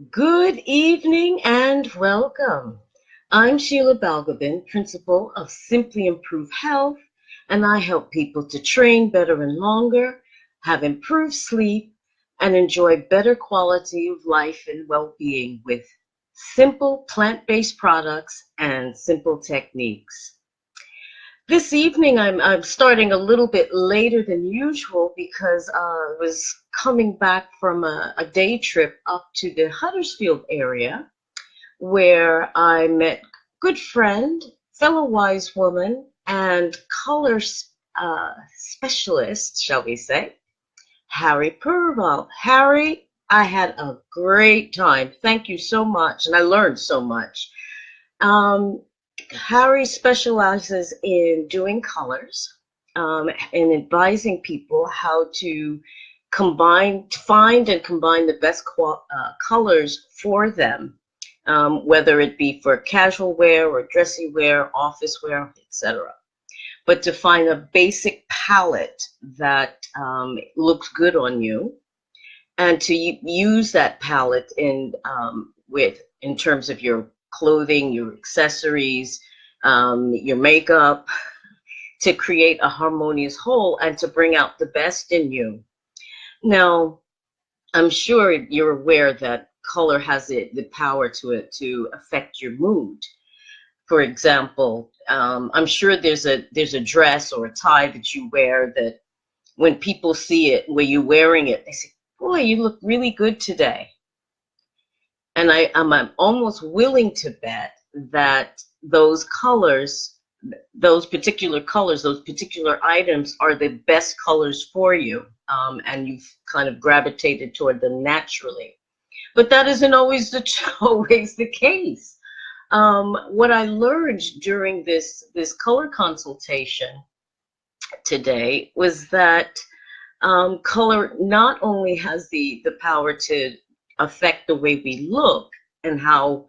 Good evening and welcome. I'm Sheila Balgobin, principal of Simply Improve Health, and I help people to train better and longer, have improved sleep, and enjoy better quality of life and well-being with simple plant-based products and simple techniques. This evening, I'm starting a little bit later than usual because I was coming back from a day trip up to the Huddersfield area where I met good friend, fellow wise woman, and color specialist, shall we say, Harry Purval. Harry, I had a great time. Thank you so much, and I learned so much. Um, Harry specializes in doing colors and advising people how to find and combine the best colors for them, whether it be for casual wear or dressy wear, office wear, etc. But to find a basic palette that looks good on you, and to use that palette in terms of your clothing, your accessories, your makeup, to create a harmonious whole and to bring out the best in you. Now, I'm sure you're aware that color has the power to affect your mood. For example, I'm sure there's a dress or a tie that you wear that when people see it, where you're wearing it, they say, "Boy, you look really good today." And I'm almost willing to bet that those particular colors, those particular items are the best colors for you, and you've kind of gravitated toward them naturally. But that isn't always the case. What I learned during this color consultation today was that color not only has the power to affect the way we look and how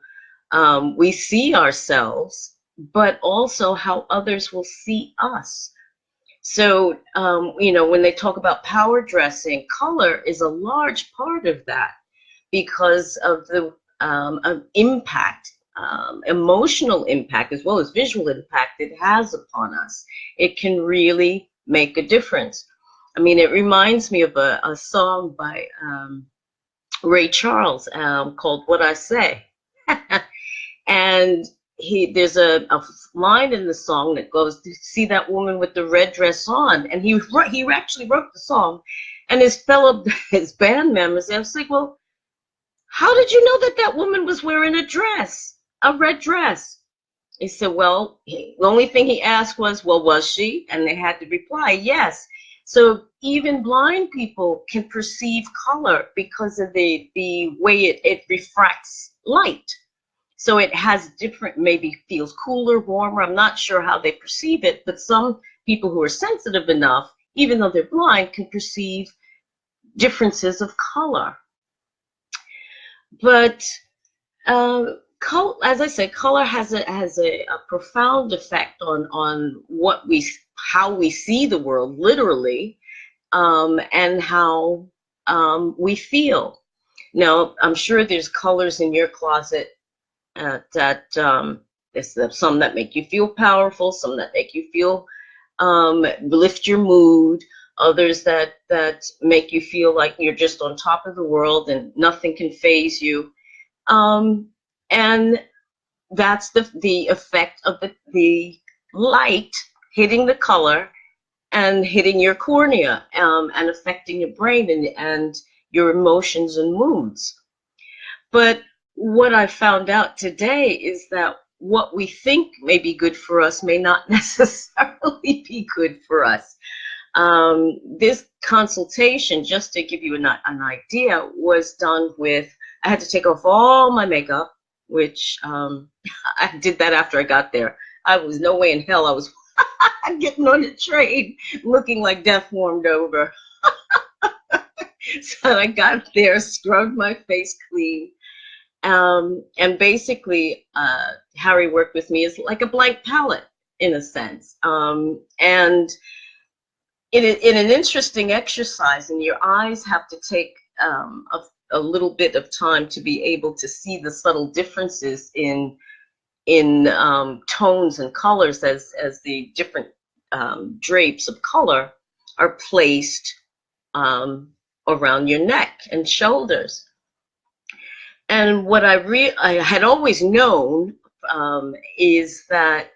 we see ourselves, but also how others will see us. So, when they talk about power dressing, color is a large part of that because of the impact, emotional impact, as well as visual impact it has upon us. It can really make a difference. I mean, it reminds me of a song by Ray Charles called What I Say. And there's a line in the song that goes, "See that woman with the red dress on?" And he actually wrote the song, and his band members, I was like, "Well, how did you know that that woman was wearing a red dress?" He said, "Well, the only thing he asked was, well, was she?" And they had to reply, "Yes." So even blind people can perceive color because of the way it refracts light. So it has different, maybe feels cooler, warmer. I'm not sure how they perceive it, but some people who are sensitive enough, even though they're blind, can perceive differences of color. But as I said, color has a profound effect on how we see the world, literally, and how we feel. Now, I'm sure there's colors in your closet that there's some that make you feel powerful, some that make you feel lift your mood, others that make you feel like you're just on top of the world and nothing can faze you. And that's the effect of the light hitting the color and hitting your cornea, and affecting your brain and your emotions and moods. But what I found out today is that what we think may be good for us may not necessarily be good for us. This consultation, just to give you an idea, was done with, I had to take off all my makeup, which I did that after I got there. I was no way in hell I was getting on the train looking like death warmed over. So I got there, scrubbed my face clean, and basically, Harry worked with me as like a blank palette in a sense. And in an interesting exercise, and your eyes have to take a little bit of time to be able to see the subtle differences in tones and colors as the different drapes of color are placed around your neck and shoulders. And what I had always known is that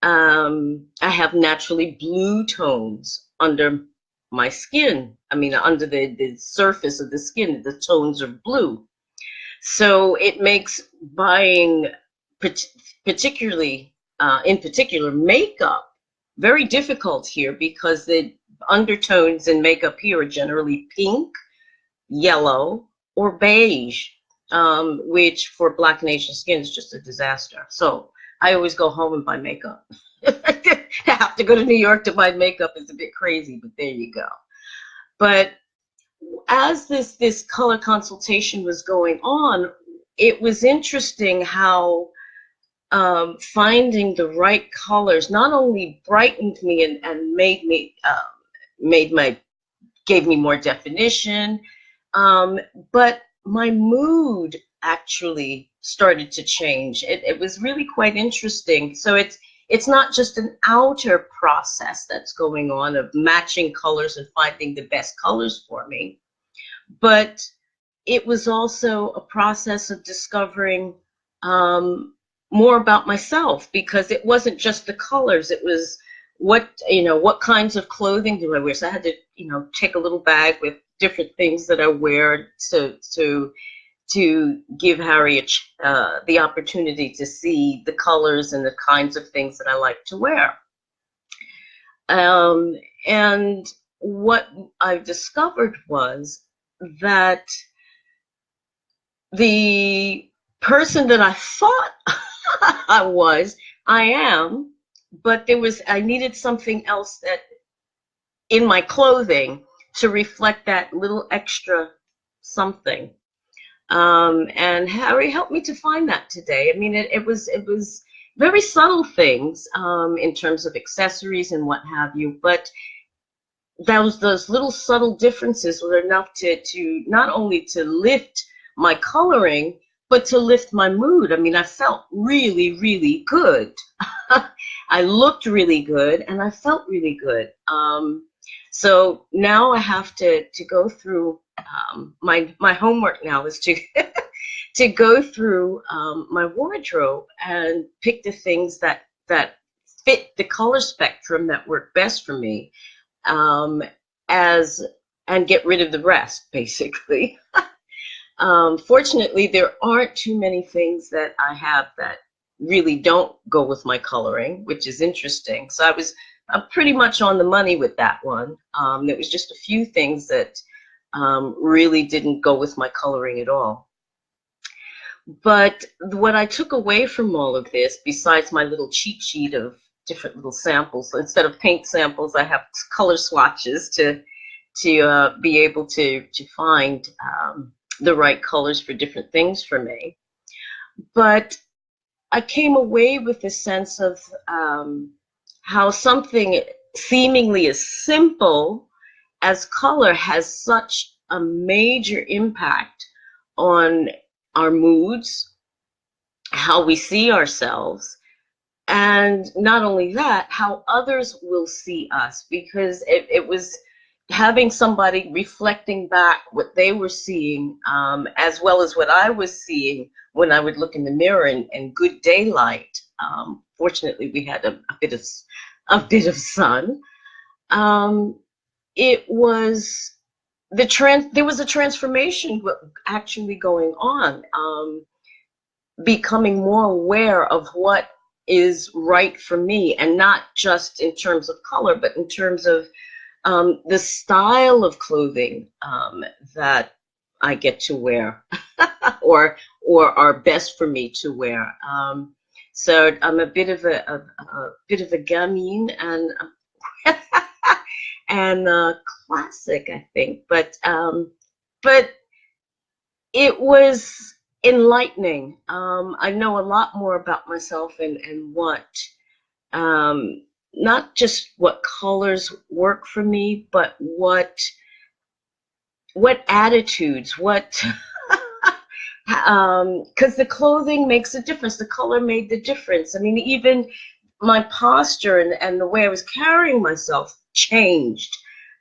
I have naturally blue tones under my skin. I mean, under the surface of the skin, the tones are blue. So it makes buying, particularly in particular, makeup very difficult here, because the undertones in makeup here are generally pink, yellow, or beige, which for Black and Asian skin is just a disaster. So I always go home and buy makeup. I have to go to New York to buy makeup. It's a bit crazy, but there you go. But as this color consultation was going on, it was interesting how finding the right colors not only brightened me and made me gave me more definition, but my mood actually started to change. It was really quite interesting. So it's not just an outer process that's going on of matching colors and finding the best colors for me, but it was also a process of discovering more about myself, because it wasn't just the colors. It was what kinds of clothing do I wear. So I had to, take a little bag with different things that I wear to give Harriet the opportunity to see the colors and the kinds of things that I like to wear. And what I've discovered was that the person that I thought I am, but I needed something else that in my clothing to reflect that little extra something. And Harry helped me to find that today. I mean, it was very subtle things in terms of accessories and what have you, but those little subtle differences were enough to not only to lift my coloring, but to lift my mood. I mean, I felt really, really good. I looked really good, and I felt really good. So now I have to go through my homework now is to to go through my wardrobe and pick the things that fit the color spectrum that work best for me, and get rid of the rest, basically. Fortunately, there aren't too many things that I have that really don't go with my coloring, which is interesting. So I'm pretty much on the money with that one. There was just a few things that really didn't go with my coloring at all. But what I took away from all of this, besides my little cheat sheet of different little samples, so instead of paint samples, I have color swatches to be able to find the right colors for different things for me. But I came away with a sense of how something seemingly as simple as color has such a major impact on our moods, how we see ourselves, and not only that, how others will see us, because it was having somebody reflecting back what they were seeing, as well as what I was seeing when I would look in the mirror in good daylight. Fortunately, we had a bit of sun. It was there was a transformation actually going on, becoming more aware of what is right for me, and not just in terms of color, but in terms of the style of clothing that I get to wear, or are best for me to wear. So I'm a bit of a gamine and classic, I think. But it was enlightening. I know a lot more about myself and what. Not just what colors work for me, but what what attitudes, what because the clothing makes a difference. The color made the difference. I mean, even my posture and the way I was carrying myself changed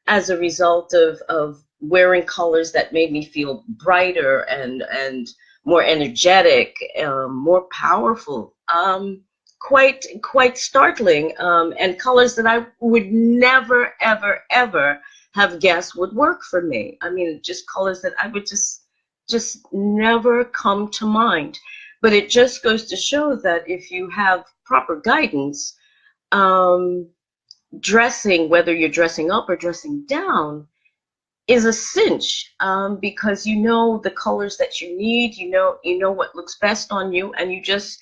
as a result of wearing colors that made me feel brighter and more energetic, more powerful. Quite startling, and colors that I would never, ever, ever have guessed would work for me. I mean, just colors that I would just never come to mind. But it just goes to show that if you have proper guidance, um, dressing, whether you're dressing up or dressing down, is a cinch, because you know the colors that you need, you know what looks best on you, and you just,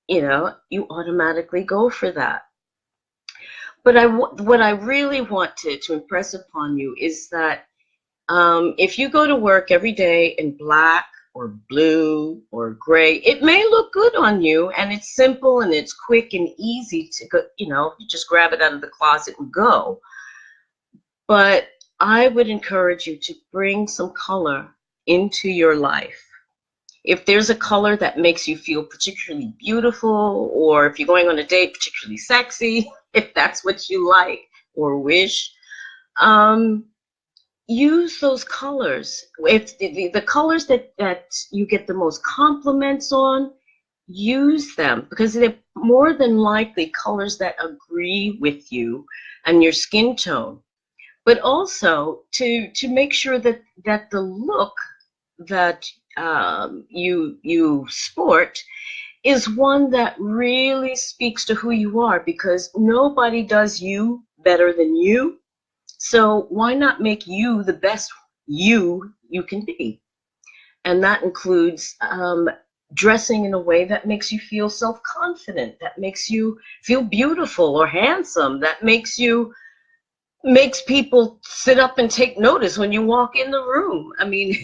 you automatically go for that. But what I really wanted to impress upon you is that if you go to work every day in black or blue or gray, it may look good on you, and it's simple and it's quick and easy to go, you just grab it out of the closet and go. But I would encourage you to bring some color into your life. If there's a color that makes you feel particularly beautiful, or if you're going on a date, particularly sexy, if that's what you like or wish, use those colors. If the colors that you get the most compliments on, use them, because they're more than likely colors that agree with you and your skin tone. But also to make sure that the look that you sport is one that really speaks to who you are, because nobody does you better than you. So why not make you the best you can be? And that includes dressing in a way that makes you feel self-confident, that makes you feel beautiful or handsome, that makes people sit up and take notice when you walk in the room. I mean,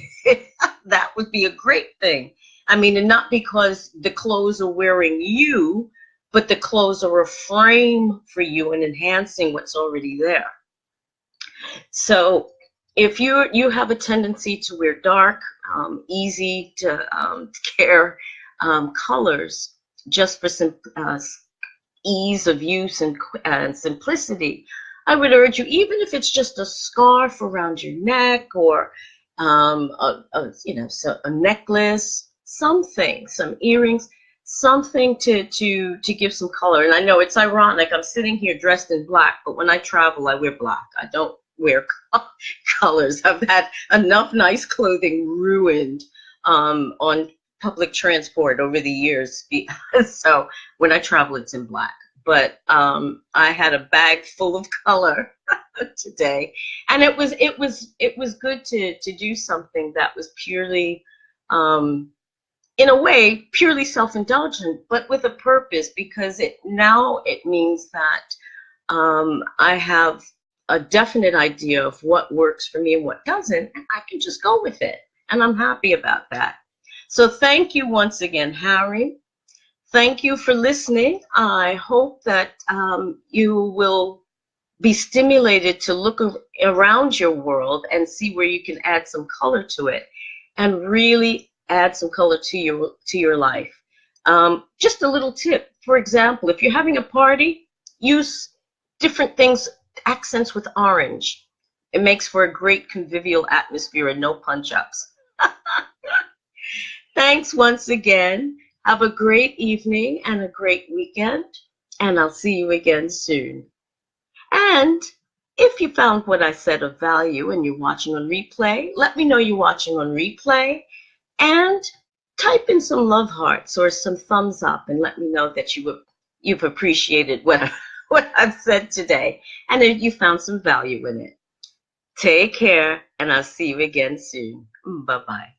that would be a great thing. I mean, and not because the clothes are wearing you, but the clothes are a frame for you and enhancing what's already there. So if you have a tendency to wear dark, easy to care colors just for some ease of use and simplicity, I would urge you, even if it's just a scarf around your neck, or so a necklace, something, some earrings, something to give some color. And I know it's ironic, I'm sitting here dressed in black, but when I travel, I wear black. I don't wear colors. I've had enough nice clothing ruined on public transport over the years. So when I travel, it's in black. But I had a bag full of color today, and it was good to do something that was purely, in a way, purely self-indulgent, but with a purpose, because it means that I have a definite idea of what works for me and what doesn't, and I can just go with it, and I'm happy about that. So thank you once again, Harry. Thank you for listening. I hope that you will be stimulated to look around your world and see where you can add some color to it, and really add some color to your life. Just a little tip. For example, if you're having a party, use different things, accents with orange. It makes for a great convivial atmosphere and no punch-ups. Thanks once again. Have a great evening and a great weekend, and I'll see you again soon. And if you found what I said of value and you're watching on replay, let me know you're watching on replay, and type in some love hearts or some thumbs up and let me know that you've appreciated what I've said today, and that you found some value in it. Take care, and I'll see you again soon. Bye-bye.